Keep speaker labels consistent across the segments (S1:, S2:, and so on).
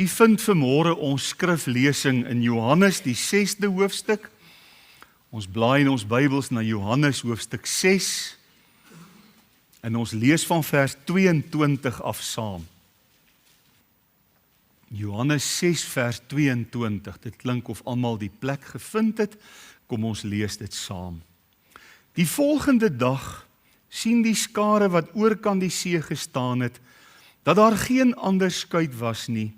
S1: U vind vanmôre ons skriflesing in Johannes die 6de hoofstuk. Ons blaai in ons Bybels na Johannes hoofstuk 6 en ons lees van vers 22 af saam. Johannes 6 vers 22, dit klink of almal die plek gevind het, kom ons lees dit saam. Die volgende dag sien die skare wat oorkant die see gestaan het, dat daar geen ander skuit was nie,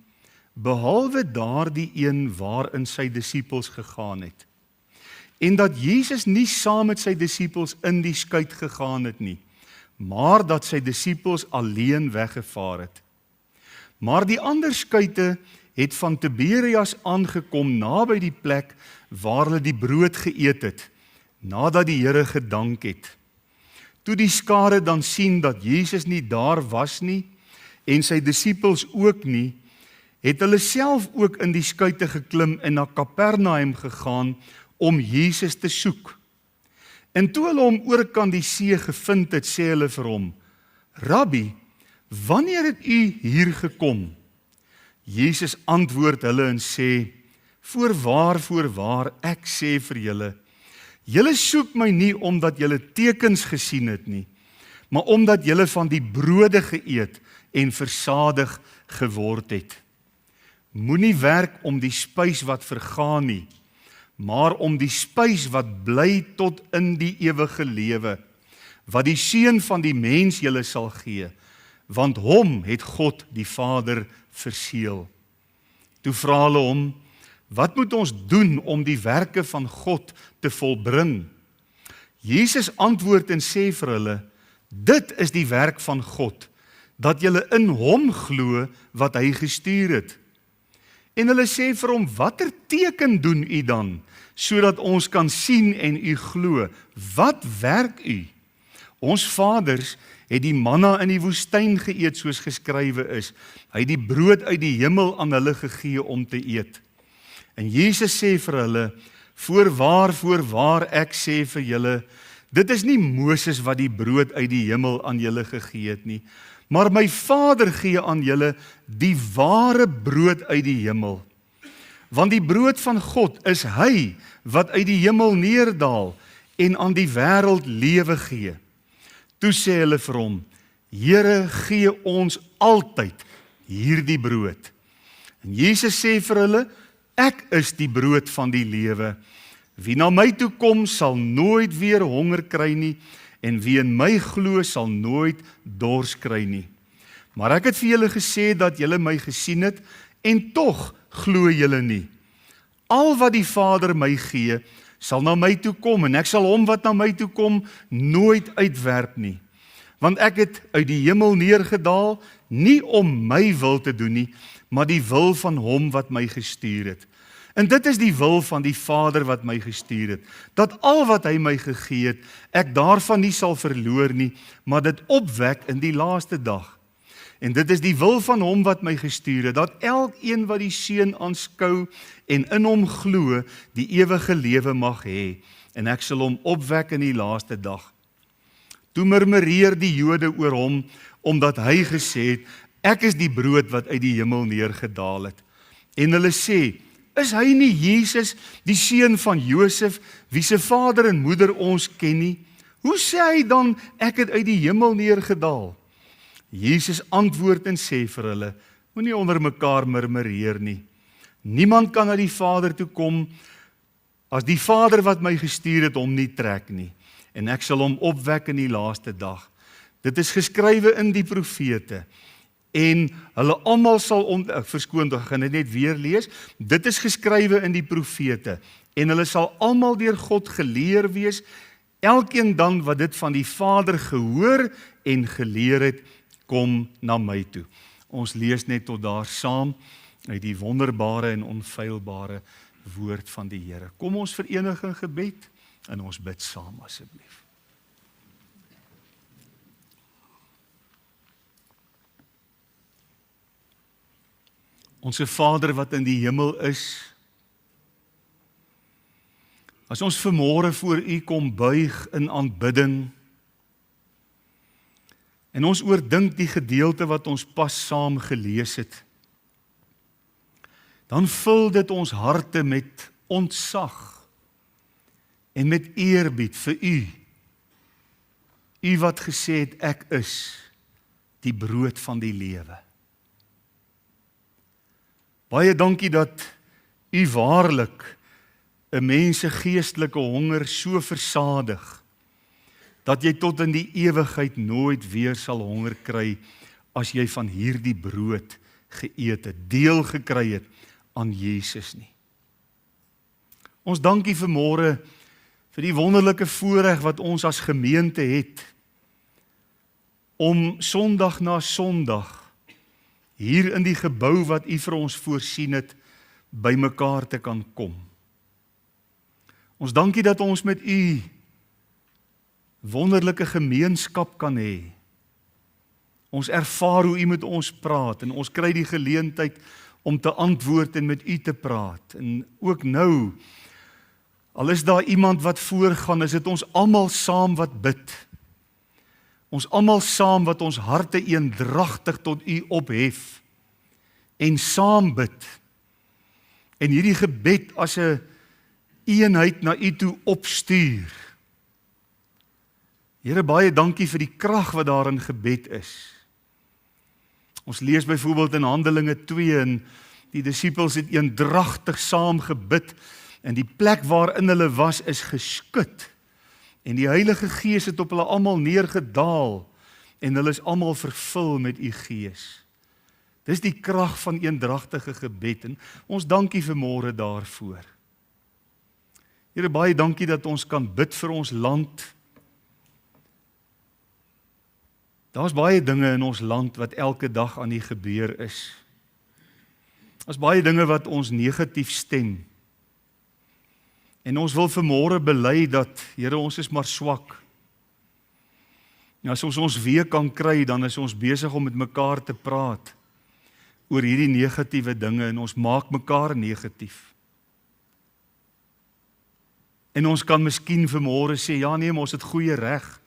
S1: behalwe daardie een waarin sy disippels gegaan het. En dat Jesus nie saam met sy disippels in die skuit gegaan het nie, maar dat sy disippels alleen weggevaar het. Maar die ander skuite het van Tiberias aangekom naby die plek waar hulle die brood geëet het, nadat die Here gedank het. Toe die skare dan sien dat Jesus nie daar was nie, en sy disippels ook nie, het hulle self ook in die skuite geklim en na Kapernaum gegaan om Jesus te soek. En toe hulle hom oorkant die see gevind het, sê hulle vir hom, Rabbi, wanneer het u hier gekom? Jesus antwoord hulle en sê, Voorwaar, ek sê vir julle, julle soek my nie omdat julle tekens gesien het nie, maar omdat julle van die brode geëet en versadig geword het. Moenie werk om die spys wat vergaan nie, maar om die spys wat bly tot in die ewige lewe, wat die Seun van die mens julle sal gee, want hom het God die Vader verseël. Toe vra hulle hom, wat moet ons doen om die werke van God te volbring? Jesus antwoord en sê vir hulle, dit is die werk van God, dat julle in hom glo wat hy gestuur het. En hulle sê vir hom, watter teken doen u dan, sodat ons kan sien en u glo? Wat werk u? Ons vaders het die manna in die woestyn geëet soos geskrywe is. Hy het die brood uit die hemel aan hulle gegee om te eet. En Jesus sê vir hulle, Voorwaar, ek sê vir julle, dit is nie Moses wat die brood uit die hemel aan julle gegee het nie, maar my Vader gee aan julle die ware brood uit die hemel. Want die brood van God is hy wat uit die hemel neerdaal en aan die wêreld lewe gee. Toe sê hulle vir hom, Here, gee ons altyd hierdie brood. En Jesus sê vir hulle, ek is die brood van die lewe. Wie na my toe kom, sal nooit weer honger kry nie, en wie in my glo, sal nooit dors kry nie. Maar ek het vir julle gesê dat julle my gesien het, en tog glo julle nie. Al wat die Vader my gee, sal na my toe kom, en ek sal hom wat na my toe kom, nooit uitwerp nie. Want ek het uit die hemel neergedaal, nie om my wil te doen nie, maar die wil van hom wat my gestuur het. En dit is die wil van die Vader wat my gestuur het, dat al wat hy my gegee het, ek daarvan nie sal verloor nie, maar dit opwek in die laaste dag. En dit is die wil van hom wat my gestuur het, dat elkeen wat die Seun aanskou en in hom glo, die ewige lewe mag hê, en ek sal hom opwek in die laaste dag. Toe murmureer die Jode oor hom, omdat hy gesê het, ek is die brood wat uit die hemel neergedaal het. En hulle sê, is hy nie Jesus, die seun van Josef, wie se vader en moeder ons ken nie? Hoe sê hy dan, ek het uit die hemel neergedaal? Jesus antwoord en sê vir hulle, moenie onder mekaar murmureer nie. Niemand kan na die Vader toe kom, as die Vader wat my gestuur het hom nie trek nie. En ek sal hom opwek in die laaste dag. Dit is geskrywe in die profete. En hulle almal sal, verskoon, ek gaan dit net weer lees, dit is geskrywe in die profete. En hulle sal almal deur God geleer wees, elkeen dan wat dit van die Vader gehoor en geleer het, kom na my toe. Ons lees net tot daar saam uit die wonderbare en onfeilbare woord van die Here. Kom ons verenig in gebed en ons bid saam asseblief. Onse Vader wat in die hemel is, as ons vanmôre voor U kom buig in aanbidding, en ons oordink die gedeelte wat ons pas saam gelees het, dan vul dit ons harte met ontzag en met eerbied vir U. U wat gesê het, ek is die brood van die lewe. Baie dankie dat U waarlik 'n mens se geestelike honger so versadig, dat jy tot in die ewigheid nooit weer sal honger kry, as jy van hierdie brood geëet het, deel gekry het aan Jesus nie. Ons dankie vanmôre vir die wonderlike voorreg wat ons as gemeente het, om Sondag na Sondag, hier in die gebou wat U vir ons voorsien het, by mekaar te kan kom. Ons dankie dat ons met U wonderlike gemeenskap kan hê. Ons ervaar hoe U met ons praat, en ons kry die geleentheid om te antwoord en met U te praat. En ook nou, al is daar iemand wat voorgaan, is dit ons almal saam wat bid. Ons almal saam wat ons harte eendragtig tot U ophef en saam bid. En hierdie gebed as 'n eenheid na U toe opstuur. Here, baie dankie vir die krag wat daar in gebed is. Ons lees byvoorbeeld in Handelinge 2 en die disippels het eendragtig saam gebid en die plek waarin hulle was is geskud. En die Heilige Gees het op hulle almal neergedaal en hulle is almal vervul met U Gees. Dis die krag van eendragtige gebed en ons dankie vanmôre daarvoor. Here, baie dankie dat ons kan bid vir ons land. Daar's baie dinge in ons land wat elke dag aan die gebeur is. Daar's baie dinge wat ons negatief stem. En ons wil vanmôre bely dat, Here, ons is maar swak. As ons weer kan kry, dan is ons besig om met mekaar te praat oor hierdie negatiewe dinge en ons maak mekaar negatief. En ons kan miskien vanmôre sê, ja nee, maar ons het goeie reg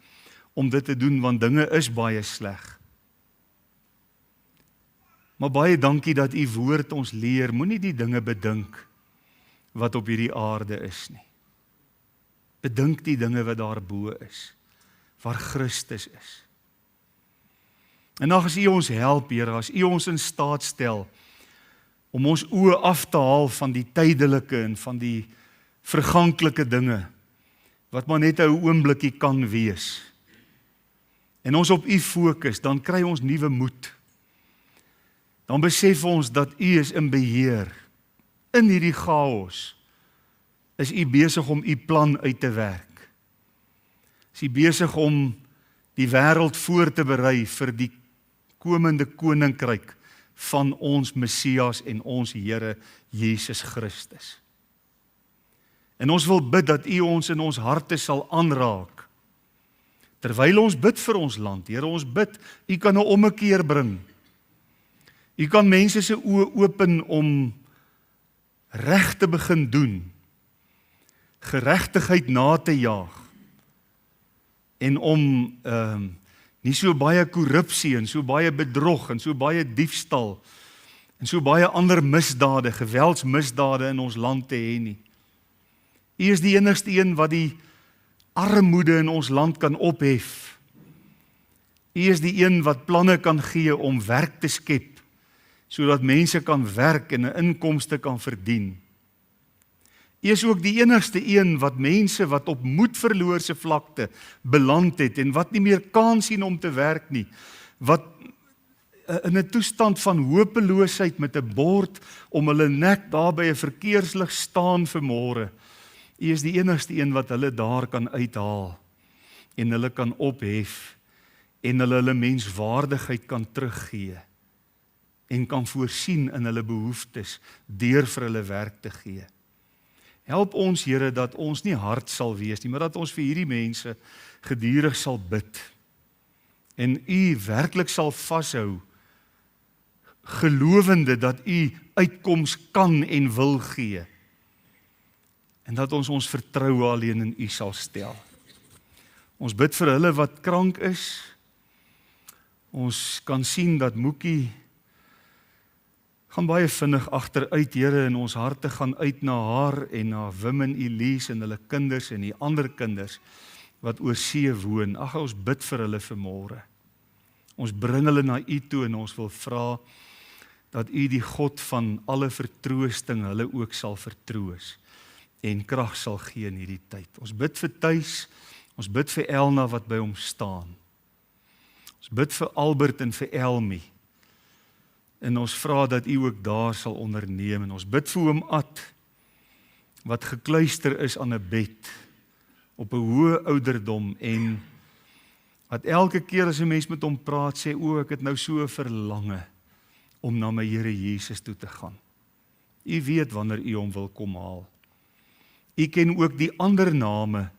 S1: om dit te doen, want dinge is baie sleg. Maar baie dankie dat U woord ons leer, moenie die dinge bedink wat op hierdie aarde is nie. Bedink die dinge wat daarbo is, waar Christus is. En dan as U ons help, Here, as U ons in staat stel om ons oë af te haal van die tydelike en van die verganklike dinge, wat maar net 'n oombliekie kan wees, en ons op U fokus, dan kry ons nuwe moed. Dan besef ons dat U is in beheer. In hierdie chaos is U besig om U plan uit te werk. Is U besig om die wêreld voor te berei vir die komende koninkryk van ons Messias en ons Here Jesus Christus. En ons wil bid dat U ons in ons harte sal aanraak. Terwyl ons bid vir ons land, Here, ons bid, U kan 'n ommekeer bring. U kan mense se oë open om reg te begin doen, geregtigheid na te jaag, en om nie so baie korrupsie en so baie bedrog en so baie diefstal en so baie ander misdade, geweldsmisdade in ons land te hê nie. U is die enigste een wat die armoede in ons land kan ophef. U is die een wat planne kan gee om werk te skep, sodat mense kan werk en 'n inkomste kan verdien. U is ook die enigste een wat mense wat op moedverloorse vlakte beland het en wat nie meer kans sien om te werk nie, wat in 'n toestand van hopeloosheid met 'n bord om hulle nek daar by 'n verkeerslig staan vanmôre. U is die enigste een wat hulle daar kan uithaal en hulle kan ophef en hulle menswaardigheid kan teruggee en kan voorsien in hulle behoeftes deur vir hulle werk te gee. Help ons, Here, dat ons nie hard sal wees nie, maar dat ons vir hierdie mense gedurig sal bid en U werklik sal vashou, gelowende dat U uitkoms kan en wil gee. En dat ons ons vertroue alleen in U sal stel. Ons bid vir hulle wat krank is. Ons kan sien dat Moekie gaan baie vinnig agteruit, Here, en ons harte gaan uit na haar en na Wim en Elise en hulle kinders en die ander kinders wat oor see woon. Ag, ons bid vir hulle vanmôre. Ons bring hulle na U toe en ons wil vra dat U die God van alle vertroosting hulle ook sal vertroos en krag sal gee in hierdie tyd. Ons bid vir Thuis, ons bid vir Elna wat by hom staan. Ons bid vir Albert en vir Elmi. En ons vra dat U ook daar sal onderneem. En ons bid vir oom Ad, wat gekluister is aan 'n bed, op 'n hoë ouderdom, en wat elke keer as 'n mens met hom praat, sê, o, ek het nou so 'n verlange om na my Here Jesus toe te gaan. U weet wanneer U hom wil kom haal. U ken ook die ander name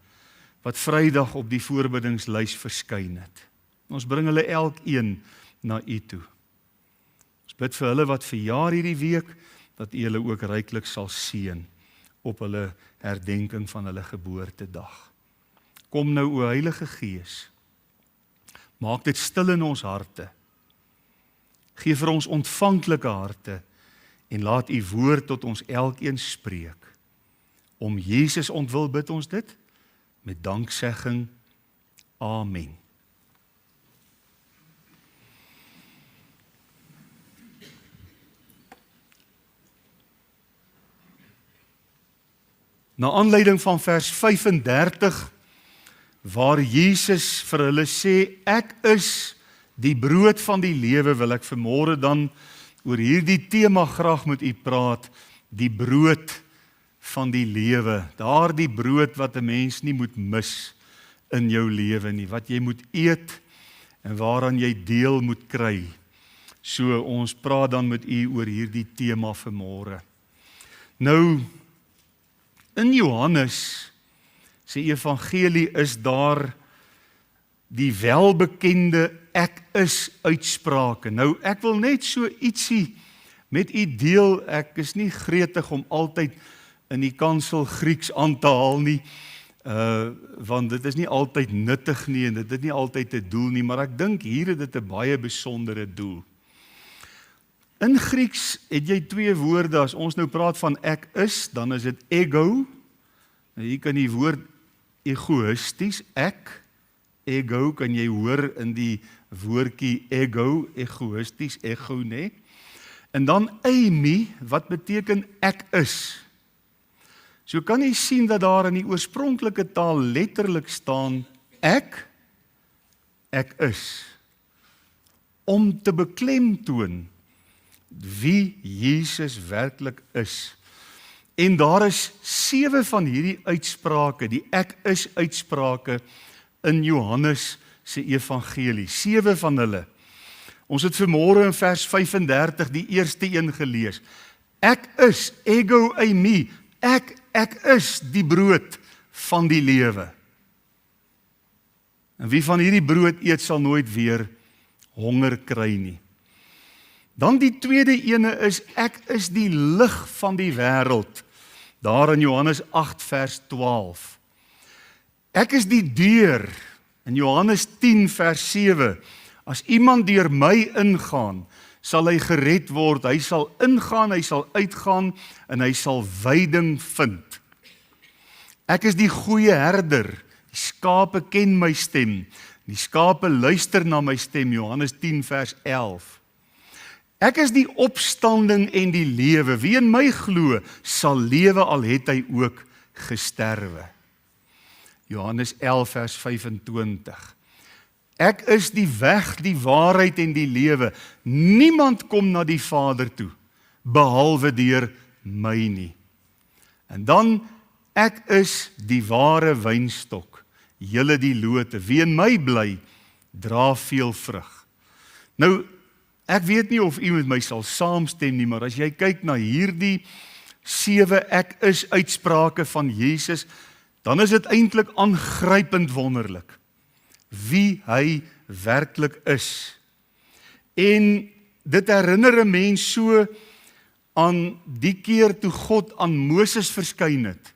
S1: wat Vrydag op die voorbidingslys verskyn het. Ons bring hulle elkeen na U toe. Ons bid vir hulle wat verjaar hierdie week, dat U hulle ook ryklik sal seën op hulle herdenking van hulle geboortedag. Kom nou, o Heilige Gees, maak dit stil in ons harte. Gee vir ons ontvanklike harte en laat U woord tot ons elkeen spreek. Om Jesus ontwil bid ons dit met danksegging. Amen. Na aanleiding van vers 35, waar Jesus vir hulle sê, ek is die brood van die lewe, wil ek vanmôre dan oor hierdie tema graag met U praat, die brood van die lewe, daardie brood wat 'n mens nie moet mis in jou lewe nie, wat jy moet eet en waaraan jy deel moet kry. So ons praat dan met U oor hierdie tema vanmôre. Nou, in Johannes se evangelie is daar die welbekende ek is uitsprake. Nou, ek wil net so ietsie met U deel. Ek is nie gretig om altyd in die kansel Grieks aan te haal nie, want dit is nie altyd nuttig nie en dit het nie altyd 'n doel nie, maar ek dink hier het dit 'n baie besondere doel. In Grieks het jy twee woorde. As ons nou praat van ek is, dan is dit ego. Nou hier kan die woord egoïsties, ek, ego, kan jy hoor in die woordjie ego, egoïsties, ego, nee. En dan eimi, wat beteken ek is. So kan jy sien dat daar in die oorspronklike taal letterlik staan ek is. Om te beklemtoon wie Jesus werklik is. En daar is 7 van hierdie uitsprake, die ek is uitsprake in Johannes se evangelie. 7 van hulle. Ons het vanmôre in vers 35 die eerste een gelees. Ek is, ego eimi, ek is die brood van die lewe. En wie van hierdie brood eet sal nooit weer honger kry nie. Dan die tweede ene is, ek is die lig van die wêreld. Daar in Johannes 8 vers 12. Ek is die deur, in Johannes 10 vers 7. As iemand deur my ingaan, sal hy gered word. Hy sal ingaan, hy sal uitgaan en hy sal veiding vind. Ek is die goeie herder. Die skape ken my stem. Die skape luister na my stem. Johannes 10 vers 11. Ek is die opstanding en die lewe. Wie in my glo, sal lewe al het hy ook gesterwe. Johannes 11 vers 25. Ek is die weg, die waarheid en die lewe. Niemand kom na die Vader toe, behalwe deur my nie. En dan, ek is die ware wynstok, julle die lote. Wie in my bly, dra veel vrug. Nou, ek weet nie of u met my sal saamstem nie, maar as jy kyk na hierdie 7 ek is uitsprake van Jesus, dan is dit eintlik aangrypend wonderlik wie hy werklik is. En dit herinner 'n mens so aan die keer toe God aan Moses verskyn het,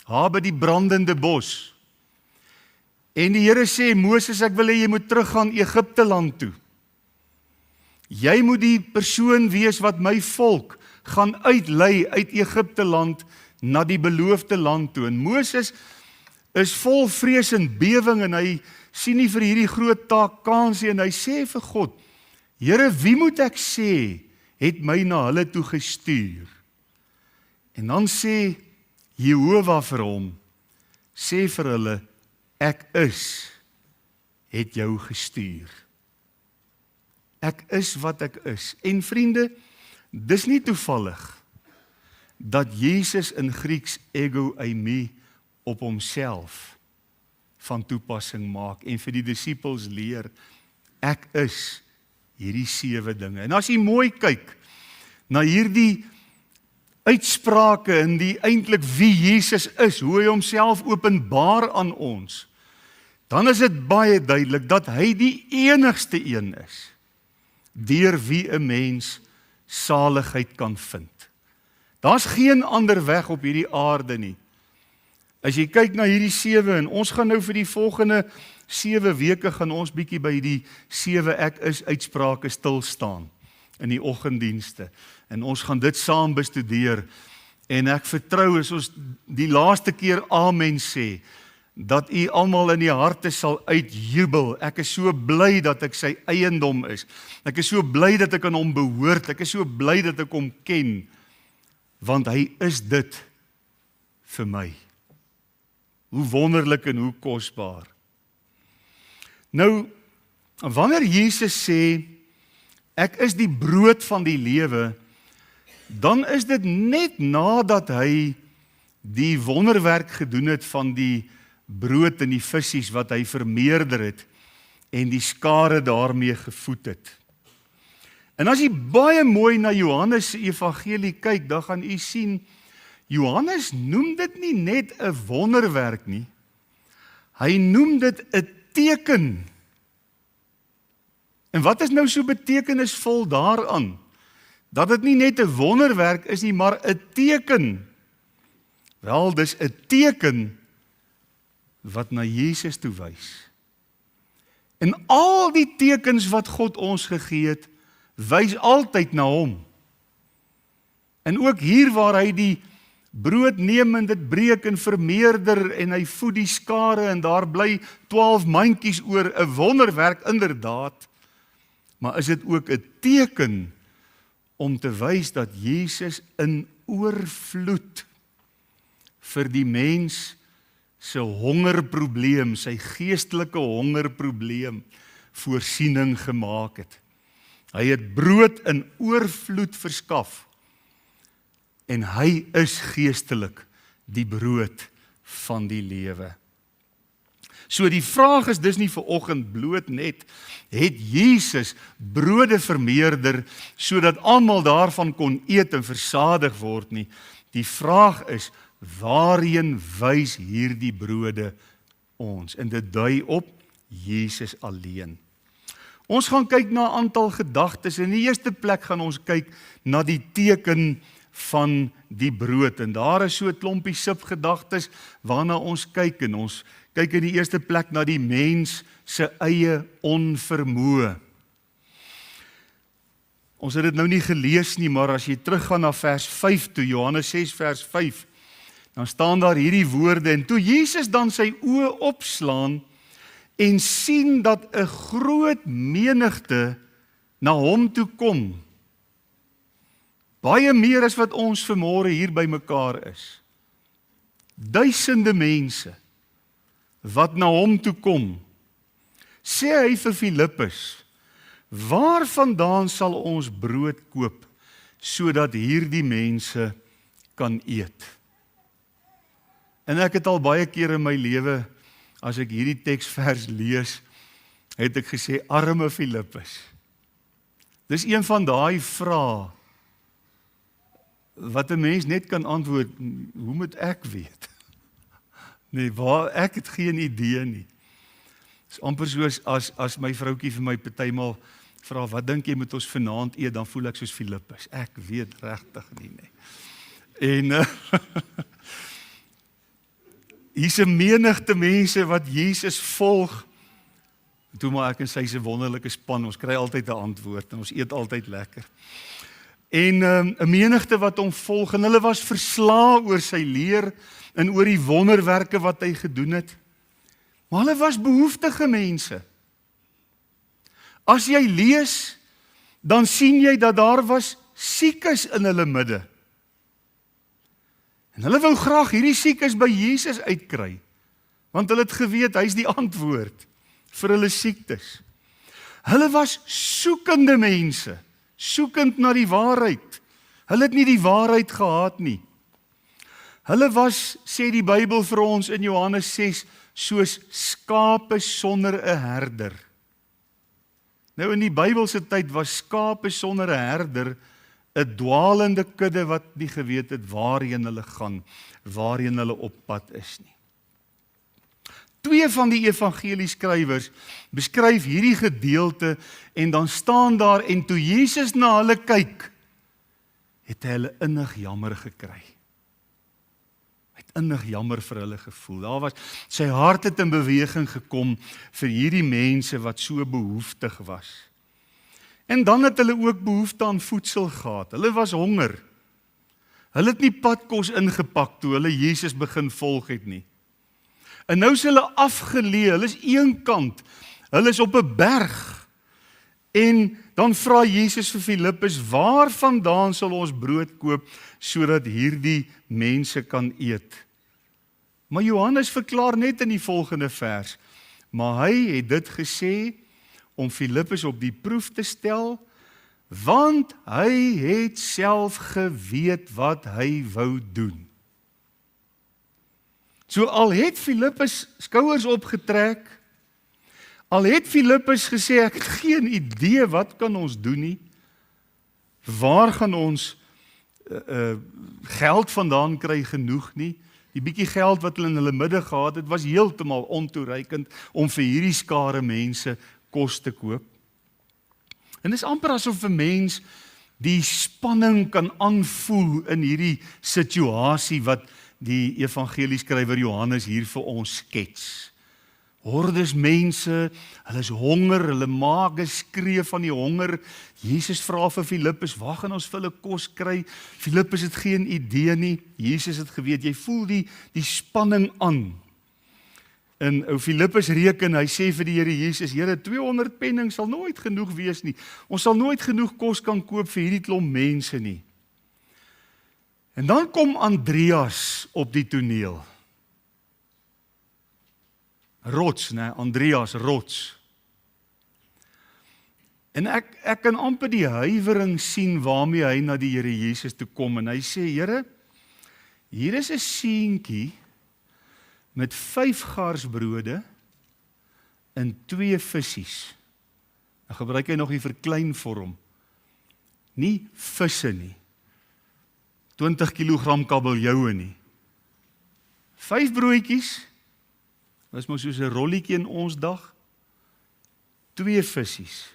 S1: daar by die brandende bos. En die Here sê, Moses, ek wil hê jy moet teruggaan Egipte land toe. Jy moet die persoon wees wat my volk gaan uitlei uit Egipte land na die beloofde land toe. En Moses is vol vrees en bewing en hy sien nie vir hierdie groot taak kans nie en hy sê vir God, Here, wie moet ek sê, het my na hulle toe gestuur? En dan sê Jehova vir hom, sê vir hulle, ek het jou gestuur. Ek is wat ek is. En vriende, dis nie toevallig dat Jesus in Grieks ego eimi op homself van toepassing maak en vir die disippels leer, ek is hierdie 7 dinge. En as jy mooi kyk na hierdie uitsprake en die eintlik wie Jesus is, hoe hy homself openbaar aan ons, dan is dit baie duidelik dat hy die enigste een is, deur wie 'n mens saligheid kan vind. Daar's geen ander weg op hierdie aarde nie. As jy kyk na hierdie 7, en ons gaan nou vir die volgende 7 weke gaan ons bietjie by die 7 ek is uitsprake stil staan in die oggenddienste. En ons gaan dit saam bestudeer. En ek vertrou as ons die laaste keer amen sê, dat u almal in die harte sal uitjubel. Ek is so bly dat ek sy eiendom is. Ek is so bly dat ek aan hom behoort. Ek is so bly dat ek hom ken. Want hy is dit vir my. Hoe wonderlik en hoe kosbaar. Nou, wanneer Jesus sê, ek is die brood van die lewe, dan is dit net nadat hy die wonderwerk gedoen het van die brood en die visse wat hy vermeerder het en die skare daarmee gevoed het. En as jy baie mooi na Johannes se evangelie kyk, dan gaan jy sien, Johannes noem dit nie net 'n wonderwerk nie, hy noem dit 'n teken. En wat is nou so betekenisvol daaraan? Dat dit nie net 'n wonderwerk is nie, maar 'n teken. Wel, dis 'n teken wat na Jesus toe wys. En al die tekens wat God ons gegee het, wys altyd na hom. En ook hier waar hy die brood neem en dit breek en vermeerder en hy voed die skare en daar bly 12 mandjies oor, 'n wonderwerk inderdaad, maar is dit ook 'n teken om te wys dat Jesus in oorvloed vir die mens se hongerprobleem, sy geestelike hongerprobleem voorsiening gemaak het. Hy het brood in oorvloed verskaf en hy is geestelik die brood van die lewe. So die vraag is dis nie vir oggend bloot net, het Jesus brode vermeerder sodat almal daarvan kon eet en versadig word nie. Die vraag is, waarheen wys hierdie brode ons? En dit dui op Jesus alleen. Ons gaan kyk na 'n aantal gedagtes. In die eerste plek gaan ons kyk na die teken van die brood. En daar is so 'n klompie subgedagtes waarna ons kyk. En ons kyk in die eerste plek na die mens se eie onvermoë. Ons het dit nou nie gelees nie, maar as jy teruggaan na vers 5 toe, Johannes 6 vers 5, dan staan daar hierdie woorde, en toe Jesus dan sy oë opslaan en sien dat 'n groot menigte na hom toe kom, baie meer as wat ons vanmôre hier by mekaar is, duisende mense wat na hom toe kom, sê hy vir Filippus, waarvandaan sal ons brood koop, sodat hierdie mense kan eet? En ek het al baie keer in my lewe, as ek hierdie teksvers lees, het ek gesê, arme Filippus. Dis een van daai vrae, wat 'n mens net kan antwoord, hoe moet ek weet? Nee, ek het geen idee nie. Dis amper soos as my vroutjie vir my partymal vra, wat dink jy moet ons vanaand eet, dan voel ek soos Filippus. Ek weet regtig nie. En hier's 'n menigte mense wat Jesus volg, Toe maar ek en sy se wonderlike span, ons kry altyd 'n antwoord en ons eet altyd lekker. En 'n menigte wat hom volg en hulle was verslae oor sy leer en oor die wonderwerke wat hy gedoen het. Maar hulle was behoeftige mense. As jy lees, dan sien jy dat daar was siekes in hulle midde. En hulle wou graag hierdie siekes by Jesus uitkry, want hulle het geweet, hy is die antwoord vir hulle siektes. Hulle was soekende mense, soekend na die waarheid. Hulle het nie die waarheid gehad nie. Hulle was, sê die Bybel vir ons in Johannes 6, soos skape sonder 'n herder. Nou in die Bybelse tyd was skape sonder 'n herder 'n dwaalende kudde wat nie geweet het waarheen hulle gaan, waarheen hulle op pad is nie. Twee van die evangelieskrywers beskryf hierdie gedeelte en dan staan daar en toe Jesus na hulle kyk, het hy hulle innig jammer gekry. Hy het innig jammer vir hulle gevoel. Daar was sy hart het in beweging gekom vir hierdie mense wat so behoeftig was. En dan het hulle ook behoefte aan voedsel gehad. Hulle was honger. Hulle het nie padkos ingepak toe hulle Jesus begin volg het nie. En nou is hulle afgeleë, hulle is eenkant, hulle is op 'n berg. En dan vra Jesus vir Filippus, waar vandaan sal ons brood koop, sodat hierdie mense kan eet? Maar Johannes verklaar net in die volgende vers, maar hy het dit gesê, om Filippus op die proef te stel, want hy het self geweet wat hy wou doen. So al het Filippus skouers opgetrek, al het Filippus gesê, ek het geen idee wat kan ons doen nie, waar gaan ons geld vandaan kry genoeg nie, die bietjie geld wat hulle in hulle midde gehad het, was heeltemal ontoereikend om vir hierdie skare mense kos te koop. En dit is amper asof 'n mens die spanning kan aanvoel in hierdie situasie wat die evangelieskrywer Johannes hier vir ons skets. Hordes mense, hulle is honger, hulle maag skree van die honger. Jesus vra vir Filippus, waar gaan ons vir hulle kos kry? Filippus het geen idee nie. Jesus het geweet, jy voel die spanning aan. En ou Filippus reken, hy sê vir die Here Jesus, Here, 200 penning sal nooit genoeg wees nie. Ons sal nooit genoeg kos kan koop vir hierdie klomp mense nie. En dan kom Andreas op die toneel. Rots, né? Andreas Rots. En ek kan amper die huiwering sien waarmee hy na die Here Jesus toe kom en hy sê, Here, hier is 'n seentjie met 5 garsbrode en 2 vissies. Dan gebruik hy nog die verkleinvorm. Nie visse nie. 20 kg kabeljoue nie. 5 broodjies, dat is maar soos 'n rolletjie in ons dag, 2 vissies.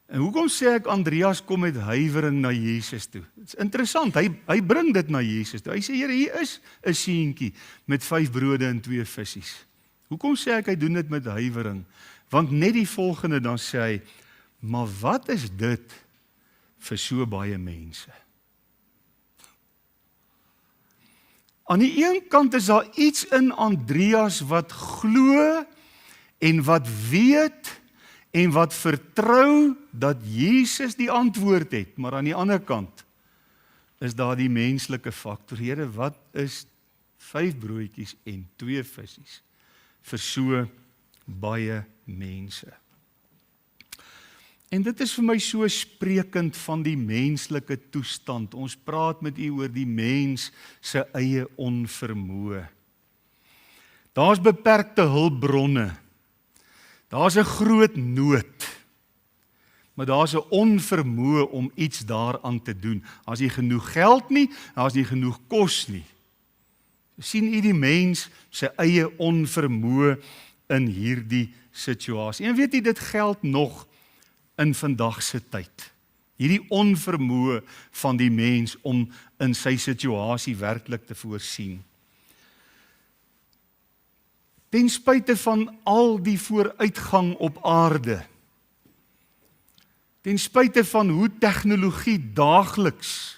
S1: En hoekom sê ek Andreas kom met huiwering na Jesus toe? Dit is interessant, hy bring dit na Jesus toe. Hy sê, Here, hier is 'n seentjie met 5 brode en 2 vissies. Hoekom sê ek hy doen dit met huiwering? Want net die volgende dan sê hy, maar wat is dit vir so baie mense? Aan die een kant is daar iets in Andreas wat glo en wat weet en wat vertrou dat Jesus die antwoord het, maar aan die ander kant is daar die menslike faktor. Here, wat is 5 broodjies en 2 vissies vir so baie mense? En dit is vir my so sprekend van die menslike toestand. Ons praat met u oor die mens se eie onvermoë. Daar's beperkte hulpbronne. Daar's 'n groot nood. Maar daar's 'n onvermoë om iets daaraan te doen. As jy genoeg geld nie, daar's nie genoeg kos nie. Sien u die mens se eie onvermoë in hierdie situasie? En weet jy, dit geld nog in vandag se tyd. Hierdie onvermoë van die mens om in sy situasie werklik te voorsien. ten spyte van al die vooruitgang op aarde, ten spyte van hoe tegnologie daagliks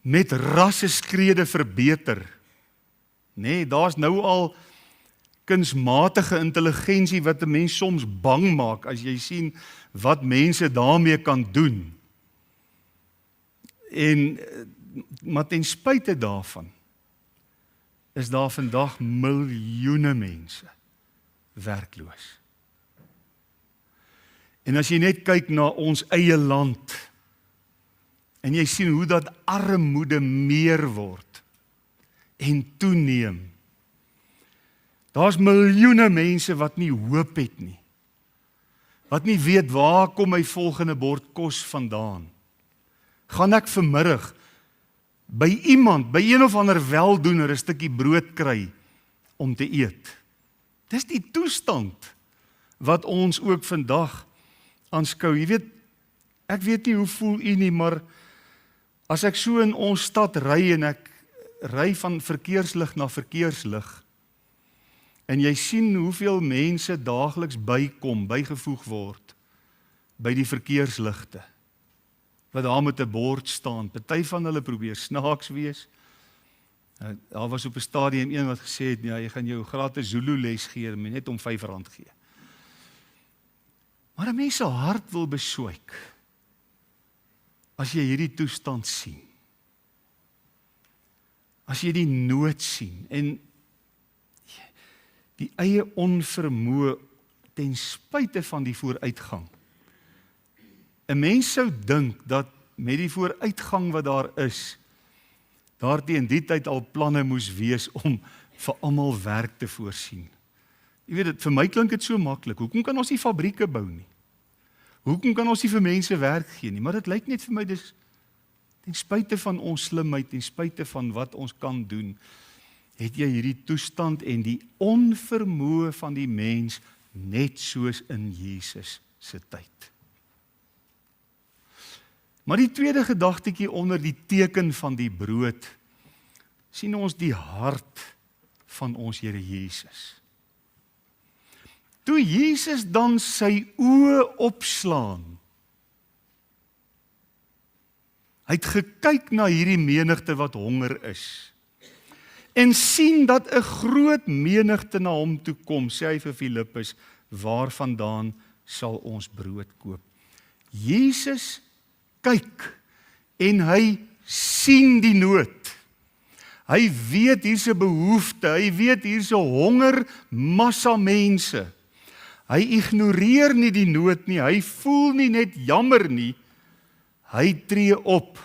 S1: met rasseskrede verbeter, nee, daar's nou al kunsmatige intelligensie wat 'n mens soms bang maak as jy sien wat mense daarmee kan doen. Maar ten spyte daarvan is daar vandag miljoene mense werkloos. En as jy net kyk na ons eie land en jy sien hoe dat armoede meer word en toeneem, daar's miljoene mense wat nie hoop het nie, wat nie weet waar kom my volgende bord kos vandaan. Gaan ek vanmiddag by iemand, by een of ander weldoener 'n stukkie brood kry om te eet? Dis die toestand wat ons ook vandag aanskou. Jy weet, ek weet nie hoe voel u nie, maar as ek so in ons stad ry en ek ry van verkeerslig na verkeerslig en jy sien hoeveel mense daagliks bygevoeg word by die verkeersligte, wat daar met 'n bord staan. Party van hulle probeer snaaks wees. Daar was op 'n stadium een wat gesê het, ja, jy gaan jou gratis Zulu les gee, net om R5 gee. Maar 'n mens se hart wil beswyk as jy hierdie toestand sien. As jy die nood sien en die eie onvermoë ten spyte van die vooruitgang. 'n Mens sou dink dat met die vooruitgang wat daar is, daar teen die tyd al planne moes wees om vir almal werk te voorsien. Jy weet, vir my klink dit so maklik. Hoekom kan ons nie fabrieke bou nie? Hoekom kan ons nie vir mense werk gee nie? Maar dit lyk net vir my, dis ten spyte van ons slimheid, ten spyte van wat ons kan doen, het jy hierdie toestand en die onvermoë van die mens net soos in Jesus se tyd. Maar die tweede gedagtetjie onder die teken van die brood, sien ons die hart van ons Here Jesus. Toe Jesus dan sy oë opslaan, hy het gekyk na hierdie menigte wat honger is, en sien dat 'n groot menigte na hom toe kom, sê hy vir Filippus, waarvandaan sal ons brood koop? Jesus kyk en hy sien die nood. Hy weet hier's 'n behoefte, hy weet hier's 'n honger massa mense. Hy ignoreer nie die nood nie, hy voel nie net jammer nie, hy tree op.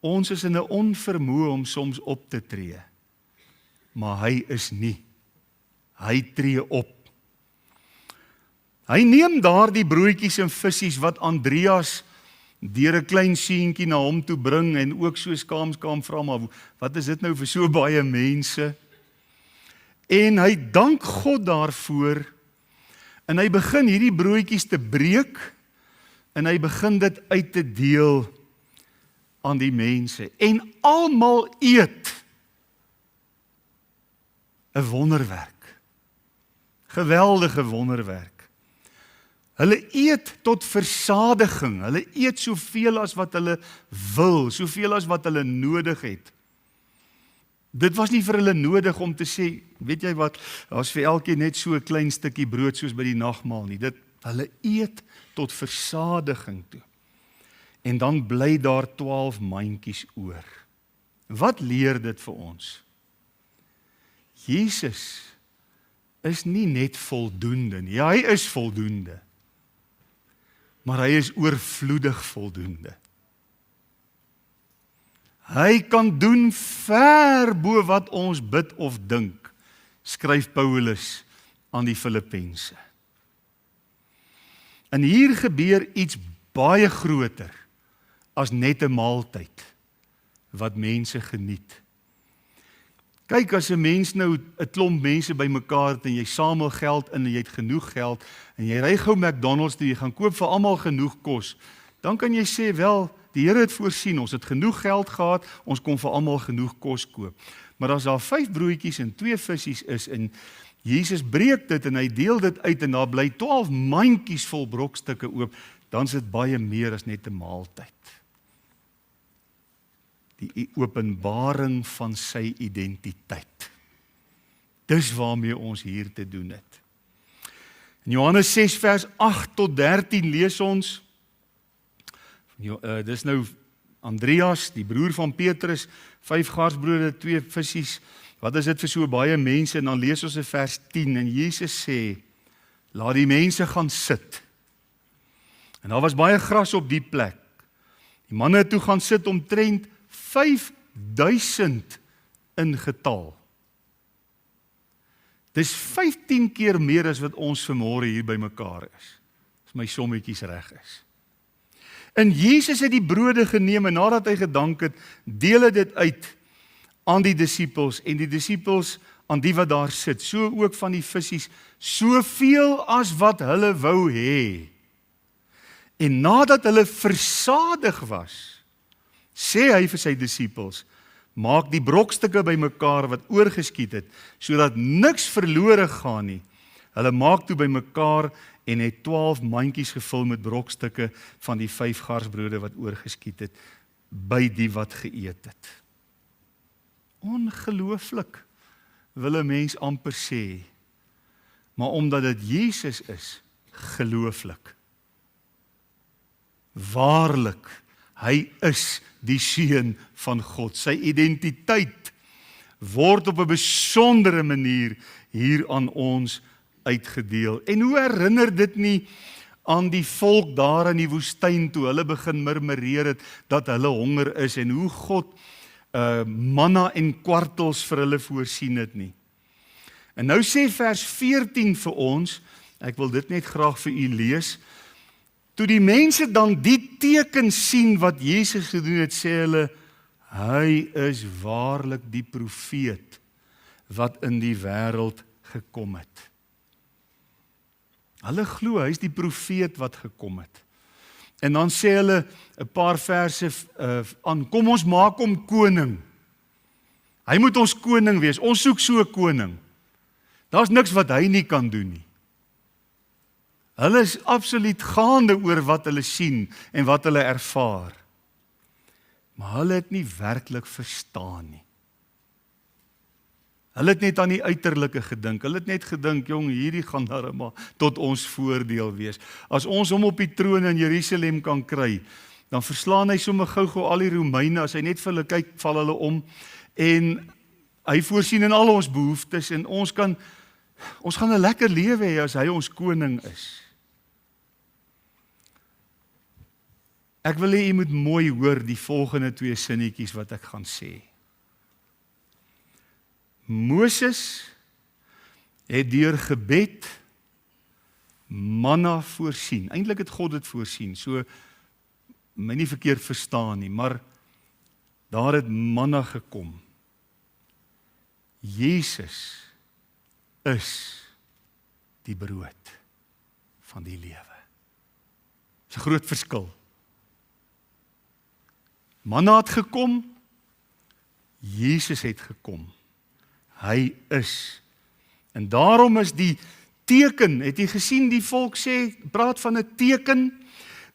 S1: Ons is in 'n onvermoë om soms op te tree, maar hy is nie. Hy tree op. Hy neem daardie broodjies en visse wat Andreas deur 'n klein seentjie na hom toe bring en ook so skaam vra, maar wat is dit nou vir so baie mense? En hy dank God daarvoor en hy begin hierdie broodjies te breek en hy begin dit uit te deel aan die mense. En almal eet. 'n wonderwerk. Geweldige wonderwerk. Hulle eet tot versadiging, hulle eet soveel as wat hulle wil, soveel as wat hulle nodig het. Dit was nie vir hulle nodig om te sê, weet jy wat, daar's vir elkeen net so 'n klein stukkie brood soos by die nagmaal nie. Hulle eet tot versadiging toe. En dan bly daar 12 mandjies oor. Wat leer dit vir ons? Jesus is nie net voldoende nie. Ja, hy is voldoende. Maar hy is oorvloedig voldoende. Hy kan doen ver bo wat ons bid of dink, skryf Paulus aan die Filippense. En hier gebeur iets baie groter as net 'n maaltyd wat mense geniet. Kyk, as 'n mens nou 'n klomp mense bymekaar het en jy samel geld in en jy het genoeg geld en jy ry gou McDonald's toe, jy gaan koop vir almal genoeg kos, dan kan jy sê, wel, die Here het voorsien, ons het genoeg geld gehad, ons kon vir almal genoeg kos koop. Maar as daar 5 broodjies en 2 visse is en Jesus breek dit en hy deel dit uit en daar bly 12 mandjies vol brokstukke oop, dan is dit baie meer as net 'n maaltyd. Die openbaring van sy identiteit. Dis waarmee ons hier te doen het. In Johannes 6 vers 8 tot 13 lees ons, dis nou Andreas, die broer van Petrus, 5 garsbrode, 2 visse. Wat is dit vir so baie mense? En dan lees ons in vers 10 en Jesus sê, laat die mense gaan sit. En daar was baie gras op die plek. Die manne het toe gaan sit omtrent 5000 in getal. Dis 15 keer meer as wat ons vanmôre hier by mekaar is. As my sommetjies reg is. En Jesus het die brode geneem en nadat hy gedank het, deel hy dit uit aan die disippels en die disippels aan die wat daar sit, so ook van die visse, soveel as wat hulle wou hê. En nadat hulle versadig was, sê hy vir sy disippels, maak die brokstukke bymekaar wat oorgeskiet het, sodat niks verlore gaan nie. Hulle maak toe bymekaar en het 12 mandjies gevul met brokstukke van die 5 garsbrode wat oorgeskiet het, by die wat geëet het. Ongelooflik, wil 'n mens amper sê, maar omdat dit Jesus is, gelooflik. Waarlik, hy is die seun van God. Sy identiteit word op 'n besondere manier hier aan ons uitgedeel. En hoe herinner dit nie aan die volk daar in die woestyn toe hulle begin murmureer het dat hulle honger is en hoe God manna en kwartels vir hulle voorsien het nie. En nou sê vers 14 vir ons, ek wil dit net graag vir u lees, toe die mense dan die teken sien wat Jesus gedoen het, sê hulle, hy is waarlik die profeet wat in die wêreld gekom het. Hulle glo hy is die profeet wat gekom het. En dan sê hulle 'n paar verse aan, kom ons maak hom koning. Hy moet ons koning wees, ons soek so 'n koning. Daar's niks wat hy nie kan doen nie. Hulle is absoluut gaande oor wat hulle sien en wat hulle ervaar. Maar hulle het nie werklik verstaan nie. Hulle het net aan die uiterlike gedink. Hulle het net gedink, jong, hierdie gaan darem tot ons voordeel wees. As ons hom op die troon in Jerusalem kan kry, dan verslaan hy sommer gou-gou al die Romeine. As hy net vir hulle kyk, val hulle om. En hy voorsien in al ons behoeftes en ons gaan 'n lekker lewe hê as hy ons koning is. Ek wil hê jy moet mooi hoor die volgende 2 sinnetjies wat ek gaan sê. Moses het deur gebed manna voorsien. Eintlik het God dit voorsien, so my nie verkeerd verstaan nie, maar daar het manna gekom. Jesus is die brood van die lewe. Dis 'n groot verskil. Manna het gekom, Jesus het gekom. Hy is. En daarom is die teken, het jy gesien die volk sê, praat van 'n teken,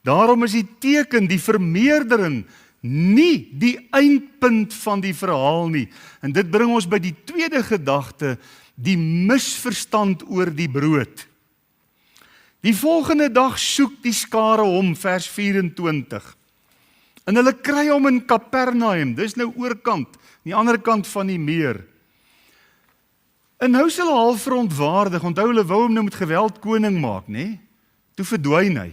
S1: daarom is die teken, die vermeerdering, nie die eindpunt van die verhaal nie. En dit bring ons by die tweede gedagte, die misverstand oor die brood. Die volgende dag soek die skare hom, vers 24. En hulle kry hom in Kapernaum, dis nou oorkant, die ander kant van die meer. En nou is hulle half verontwaardig, onthou hulle wou hom nou met geweld koning maak, nê? Toe verdwyn hy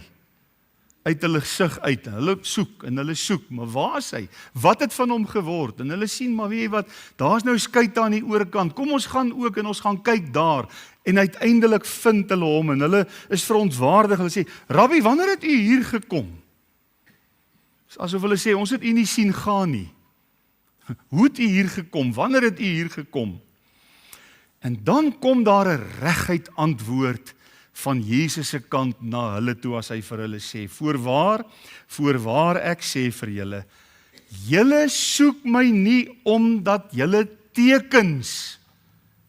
S1: uit hulle gesig uit. Hulle soek en hulle soek, maar waar is hy? Wat het van hom geword? En hulle sien, maar weet jy wat, daar's nou skei aan die oorkant. Kom ons gaan ook en ons gaan kyk daar. En uiteindelik vind hulle hom en hulle is verontwaardig. Hulle sê, Rabbi, wanneer het u hier gekom? Asof hulle sê, ons het u nie sien gaan nie. Hoe het u hier gekom? Wanneer het u hier gekom? En dan kom daar 'n reguit antwoord van Jesus se kant na hulle toe as hy vir hulle sê, voorwaar ek sê vir julle, julle soek my nie omdat julle tekens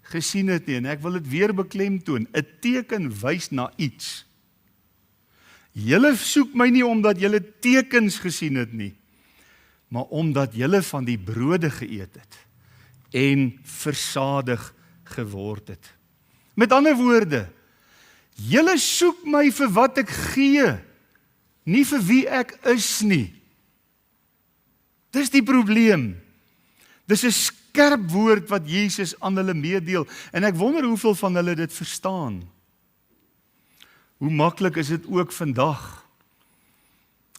S1: gesien het nie, en ek wil dit weer beklemtoon, 'n teken wys na iets. Julle soek my nie omdat julle tekens gesien het nie, maar omdat julle van die brode geëet het en versadig geword het. Met ander woorde, julle soek my vir wat ek gee, nie vir wie ek is nie. Dis die probleem. Dis 'n skerp woord wat Jesus aan hulle meedeel, en ek wonder hoeveel van hulle dit verstaan. Hoe maklik is dit ook vandag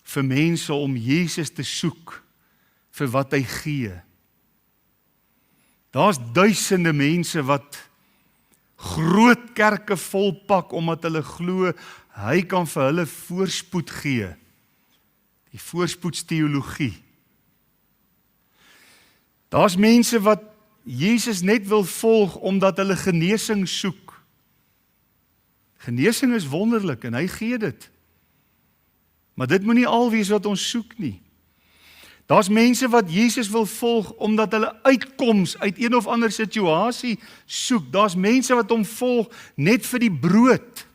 S1: vir mense om Jesus te soek vir wat hy gee. Daar's duisende mense wat groot kerke volpak omdat hulle glo hy kan vir hulle voorspoed gee. Die voorspoedsteologie. Daar's mense wat Jesus net wil volg omdat hulle genesing soek. Genesing is wonderlik en hy gee dit. Maar dit moet nie al wees wat ons soek nie. Daar's mense wat Jesus wil volg omdat hulle uitkoms uit een of ander situasie soek. Daar's mense wat hom volg net vir die brood,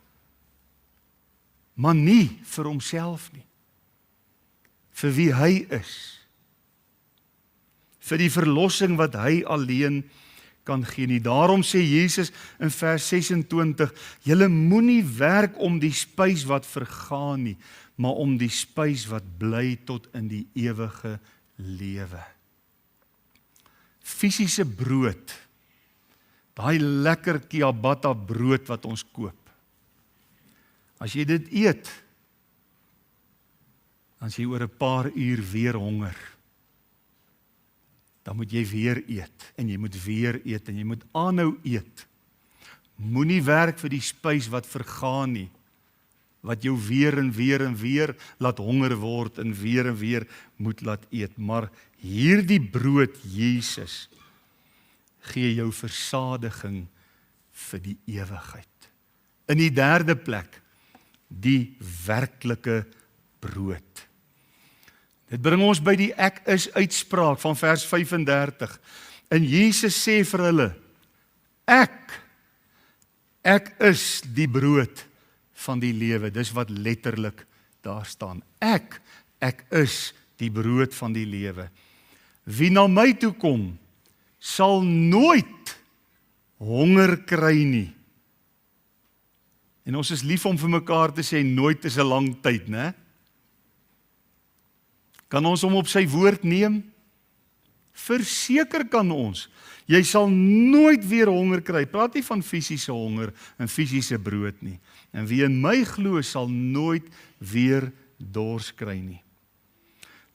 S1: maar nie vir homself nie. Vir wie hy is. Vir die verlossing wat hy alleen kan gee nie. Daarom sê Jesus in vers 26, julle moenie werk om die spys wat vergaan nie, maar om die spys wat bly tot in die ewige lewe. Fisiese brood, daai lekker ciabatta brood wat ons koop. As jy dit eet, dan is jy oor 'n paar uur weer honger. Dan moet jy weer eet, en jy moet weer eet, en jy moet aanhou eet. Moenie werk vir die spys wat vergaan nie, wat jou weer en weer en weer laat honger word, en weer moet laat eet. Maar hierdie brood, Jesus, gee jou versadiging vir die ewigheid. In die derde plek, die werklike brood. Dit bring ons by die ek is uitspraak van vers 35. En Jesus sê vir hulle, ek is die brood van die lewe. Dis wat letterlik daar staan. Ek is die brood van die lewe. Wie na my toe kom, sal nooit honger kry nie. En ons is lief om vir mekaar te sê, nooit is 'n lang tyd, né? Kan ons hom op sy woord neem? Verseker kan ons. Jy sal nooit weer honger kry. Praat nie van fisiese honger en fisiese brood nie. En wie in my glo sal nooit weer dors kry nie.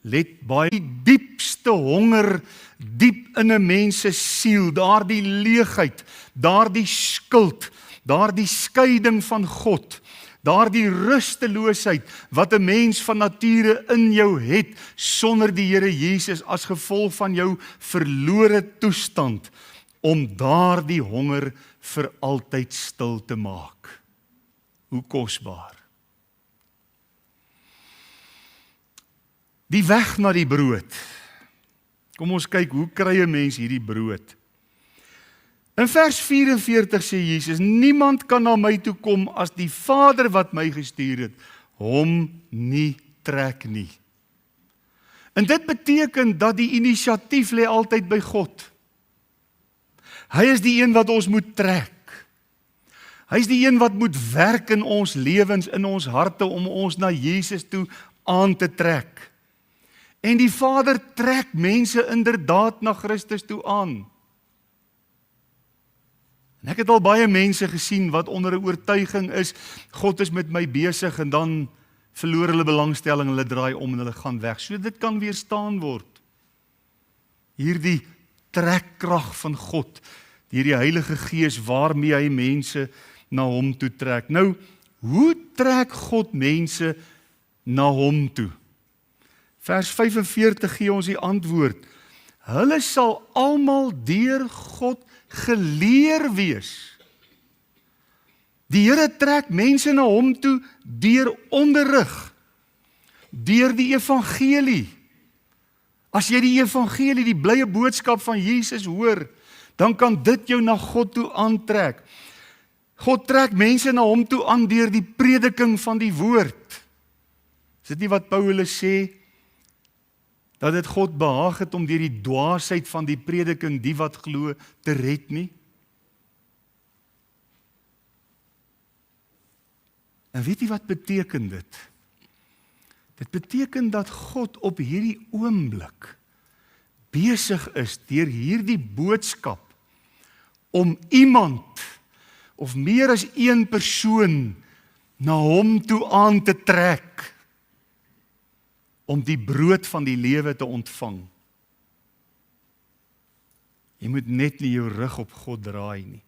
S1: Let baie die diepste honger diep in 'n mens se siel, daardie leegheid, daardie skuld, daardie skeiding van God, daardie rusteloosheid wat 'n mens van nature in jou het sonder die Here Jesus as gevolg van jou verlore toestand, om daardie honger vir altyd stil te maak. Hoe kosbaar. Die weg na die brood. Kom ons kyk, hoe kry 'n mens hierdie brood? In vers 44 sê Jesus, niemand kan na my toe kom as die Vader wat my gestuur het, hom nie trek nie. En dit beteken dat die inisiatief lê altyd by God. Hy is die een wat ons moet trek. Hy is die een wat moet werk in ons lewens, in ons harte, om ons na Jesus toe aan te trek. En die Vader trek mense inderdaad na Christus toe aan. En ek het al baie mense gesien wat onder 'n oortuiging is, God is met my besig, en dan verloor hulle belangstelling, hulle draai om en hulle gaan weg. So dit kan weerstaan word. Hierdie trekkrag van God, deur die Heilige Gees waarmee hy mense na hom toe trek. Nou, hoe trek God mense na hom toe? Vers 45 gee ons die antwoord. Hulle sal almal deur God geleer wees. Die Here trek mense na hom toe deur onderrig, deur die evangelie. As jy die evangelie, die blye boodskap van Jesus hoor, dan kan dit jou na God toe aantrek. God trek mense na hom toe aan deur die prediking van die woord. Is dit nie wat Paulus sê, dat dit God behaag het om deur die dwaasheid van die prediking die wat glo te red nie? En weet jy wat beteken dit? Dit beteken dat God op hierdie oomblik besig is deur hierdie boodskap om iemand of meer as een persoon na hom toe aan te trek om die brood van die lewe te ontvang. Jy moet net nie jou rug op God draai nie.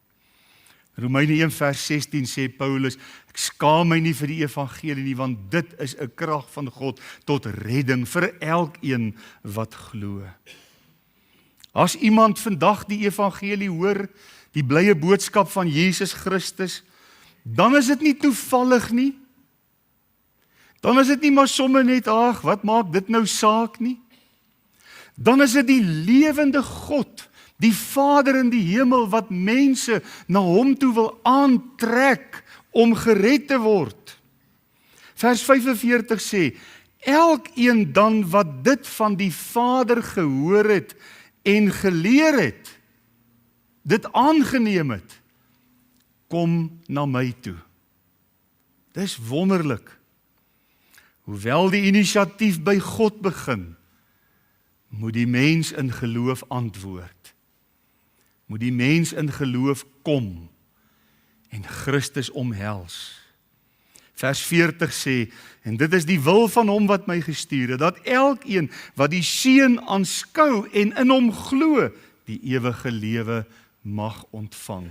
S1: Romeine 1 vers 16 sê Paulus, ek skaam my nie vir die evangelie nie, want dit is 'n krag van God tot redding vir elkeen wat glo. As iemand vandag die evangelie hoor, die blye boodskap van Jesus Christus, dan is dit nie toevallig nie. Dan is dit nie maar sommer net, ag, wat maak dit nou saak nie? Dan is dit die lewende God, die Vader in die hemel wat mense na hom toe wil aantrek om gered te word. Vers 45 sê, elkeen dan wat dit van die Vader gehoor het en geleer het, dit aangeneem het, kom na my toe. Dis wonderlik. Hoewel die inisiatief by God begin, moet die mens in geloof antwoord. Moet die mens in geloof kom en Christus omhels. Vers 40 sê, en dit is die wil van hom wat my gestuur het, dat elkeen wat die Seun aanskou en in hom glo, die ewige lewe mag ontvang.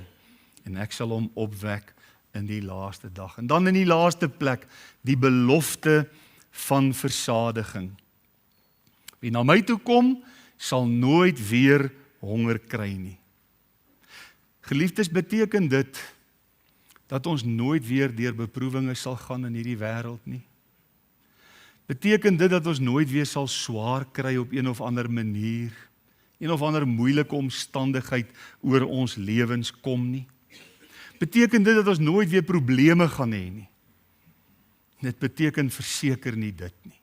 S1: En ek sal hom opwek in die laaste dag. En dan in die laaste plek, die belofte van versadiging. Wie na my toe kom, sal nooit weer honger kry nie. Geliefdes, beteken dit dat ons nooit weer deur beproewinge sal gaan in hierdie wêreld nie? Beteken dit dat ons nooit weer sal swaar kry op een of ander manier, een of ander moeilike omstandigheid oor ons lewens kom nie? Beteken dit dat ons nooit weer probleme gaan hê nie? Dit beteken verseker nie dit nie.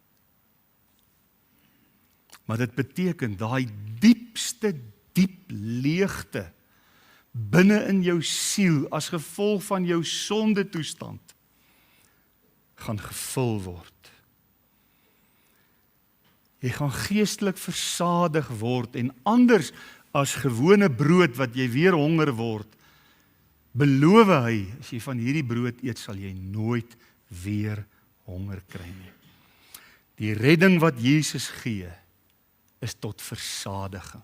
S1: Maar dit beteken daai diepste diep leegte binne in jou siel as gevolg van jou sonde toestand gaan gevul word. Jy gaan geestelik versadig word en anders as gewone brood wat jy weer honger word, beloof hy, as jy van hierdie brood eet, sal jy nooit weer honger kry nie. Die redding wat Jesus gee, is tot versadiging.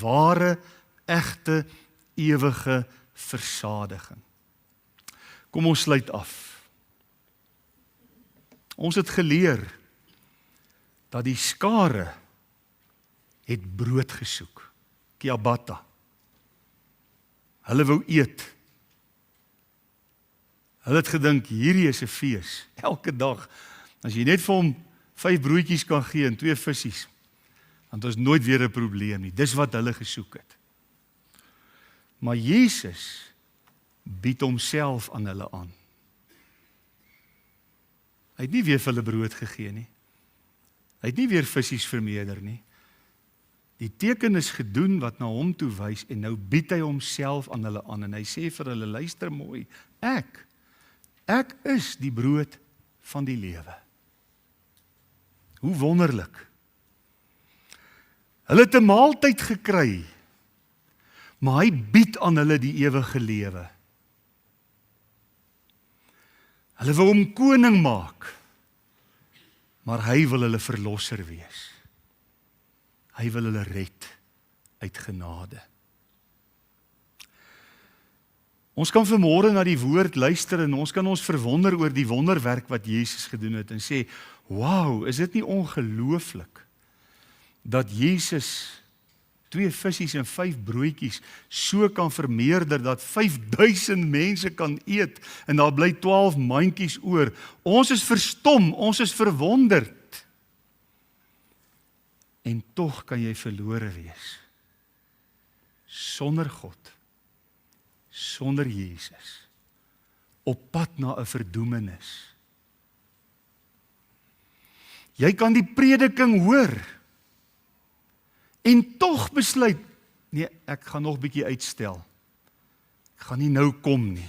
S1: Ware, egte, ewige versadiging. Kom ons sluit af. Ons het geleer dat die skare het brood gesoek. Kiabata. Hulle wou eet. Hulle het gedink, hierdie is 'n fees. Elke dag, as jy net vir hom 5 broodjies kan gee en 2 vissies, dan is nooit weer 'n probleem nie. Dis wat hulle gesoek het. Maar Jesus bied homself aan hulle aan. Hy het nie weer vir hulle brood gegee nie. Hy het nie weer vissies vermeerder nie. Die teken is gedoen wat na hom toe wys en nou bied hy homself aan hulle aan en hy sê vir hulle, luister mooi, ek is die brood van die lewe. Hoe wonderlik. Hulle het 'n maaltyd gekry, maar hy bied aan hulle die ewige lewe. Hulle wil hom koning maak, maar hy wil hulle verlosser wees. Hy wil hulle red uit genade. Ons kan vanmôre na die woord luister en ons kan ons verwonder oor die wonderwerk wat Jesus gedoen het en sê, wow, is dit nie ongelooflik dat Jesus 2 visse en 5 broodjies so kan vermeerder dat 5000 mense kan eet en daar bly 12 mandjies oor. Ons is verstom, ons is verwonderd. En tog kan jy verlore wees. Sonder God, sonder Jesus, op pad na 'n verdoemenis. Jy kan die prediking hoor en tog besluit, nee, ek gaan nog bietjie uitstel. Ek gaan nie nou kom nie.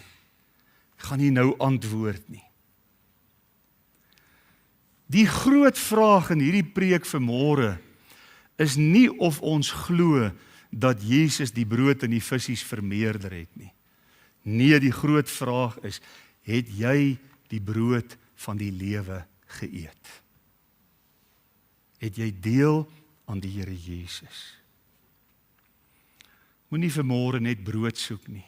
S1: Ek gaan nie nou antwoord nie. Die groot vraag in hierdie preek vanmôre is nie of ons glo dat Jesus die brood en die visse vermeerder het nie. Nee, die groot vraag is, het jy die brood van die lewe geëet? Het jy deel aan die Here Jesus? Moenie vanmôre net brood soek nie.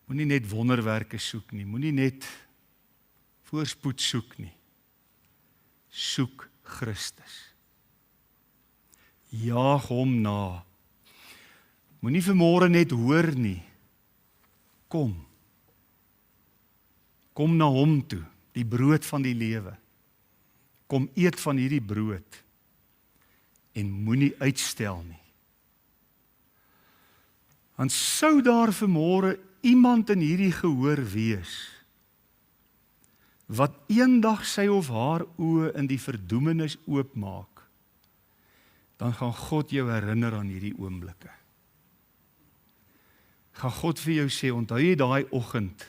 S1: Moenie net wonderwerke soek nie. Moenie net voorspoed soek nie. Soek Christus. Jaag hom na. Moenie vanmôre net hoor nie. Kom. Kom na hom toe, die brood van die lewe. Kom eet van hierdie brood en moenie uitstel nie. Want sou daar vanmôre iemand in hierdie gehoor wees wat eendag sy of haar oë in die verdoemenis oopmaak, dan gaan God jou herinner aan hierdie oomblikke. Gaan God vir jou sê, onthou jy daai oggend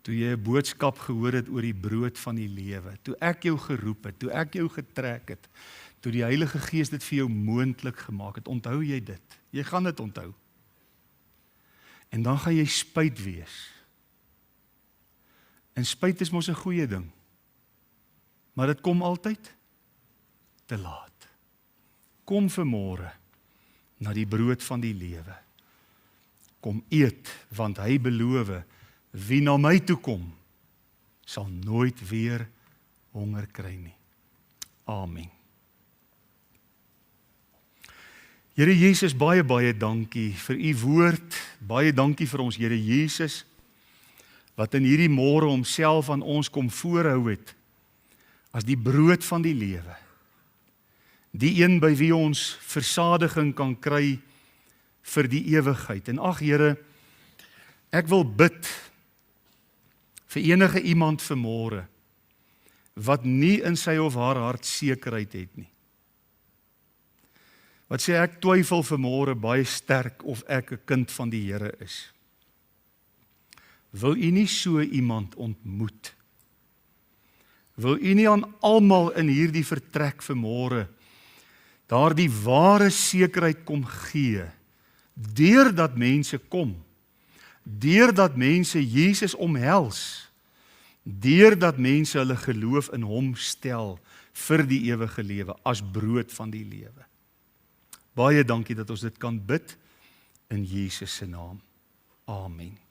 S1: toe jy 'n boodskap gehoor het oor die brood van die lewe, toe ek jou geroep het, toe ek jou getrek het, toe die Heilige Gees dit vir jou moontlik gemaak het, onthou jy dit? Jy gaan dit onthou. En dan gaan jy spyt wees. En spyt is mos 'n goeie ding. Maar dit kom altyd te laat. Kom vanmôre na die brood van die lewe. Kom eet, want hy beloof, wie na my toe kom, sal nooit weer honger kry nie. Amen. Here Jesus, baie dankie vir u woord. Baie dankie vir ons Here Jesus, wat in hierdie môre homself aan ons kom voorhou het, as die brood van die lewe. Die een by wie ons versadiging kan kry vir die ewigheid. En ag Here, ek wil bid vir enige iemand vanmôre wat nie in sy of haar hart sekerheid het nie. Wat sê ek twyfel vanmôre baie sterk of ek 'n kind van die Here is. Wil u nie so iemand ontmoet? Wil u nie aan almal in hierdie vertrek vanmôre daardie ware sekerheid kom gee, deurdat mense kom, deurdat mense Jesus omhels, deurdat mense hulle geloof in hom stel vir die ewige lewe as brood van die lewe. Baie dankie dat ons dit kan bid in Jesus se naam. Amen.